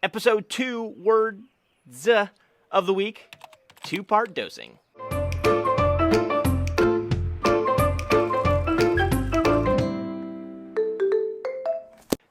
Episode 2 words of the week, two-part dosing.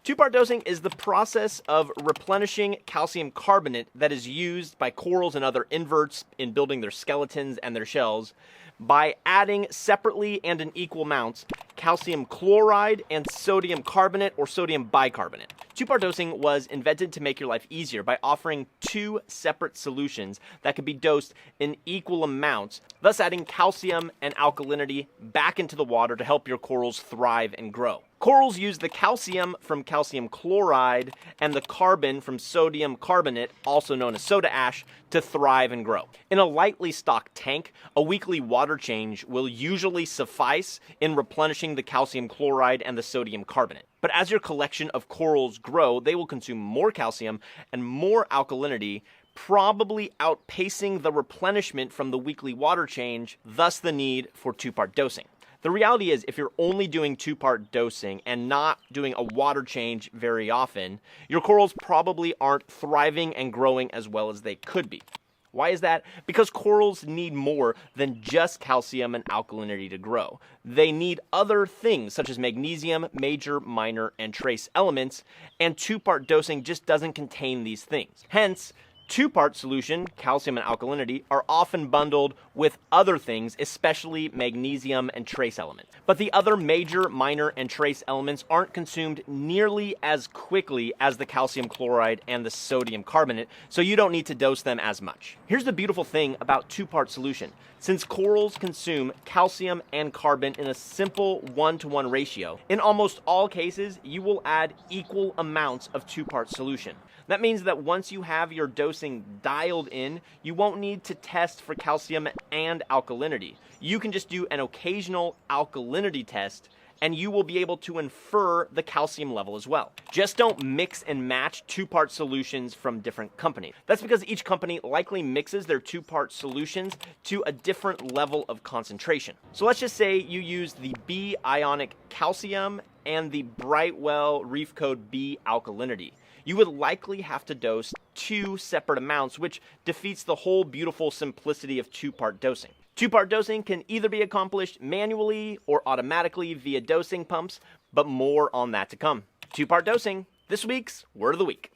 Two-part dosing is the process of replenishing calcium carbonate that is used by corals and other inverts in building their skeletons and their shells by adding separately and in equal amounts calcium chloride and sodium carbonate or sodium bicarbonate. Two-part dosing was invented to make your life easier by offering two separate solutions that could be dosed in equal amounts, thus adding calcium and alkalinity back into the water to help your corals thrive and grow. Corals use the calcium from calcium chloride and the carbon from sodium carbonate, also known as soda ash, to thrive and grow. In a lightly stocked tank, a weekly water change will usually suffice in replenishing the calcium chloride and the sodium carbonate. But as your collection of corals grow, they will consume more calcium and more alkalinity, probably outpacing the replenishment from the weekly water change, thus the need for two-part dosing. The reality is, if you're only doing two-part dosing and not doing a water change very often, your corals probably aren't thriving and growing as well as they could be. Why is that? Because corals need more than just calcium and alkalinity to grow. They need other things such as magnesium, major, minor, and trace elements, and two-part dosing just doesn't contain these things. Hence, two-part solution, calcium and alkalinity, are often bundled with other things, especially magnesium and trace elements. But the other major, minor, and trace elements aren't consumed nearly as quickly as the calcium chloride and the sodium carbonate, so you don't need to dose them as much. Here's the beautiful thing about two-part solution. Since corals consume calcium and carbon in a simple 1-to-1 ratio, in almost all cases, you will add equal amounts of two-part solution. That means that once you have your dosing dialed in, you won't need to test for calcium and alkalinity. You can just do an occasional alkalinity test and you will be able to infer the calcium level as well. Just don't mix and match two-part solutions from different companies. That's because each company likely mixes their two-part solutions to a different level of concentration. So let's just say you use the B ionic calcium and the Brightwell Reef Code B alkalinity. You would likely have to dose two separate amounts, which defeats the whole beautiful simplicity of two-part dosing. Two-part dosing can either be accomplished manually or automatically via dosing pumps, but more on that to come. Two-part dosing, this week's Word of the Week.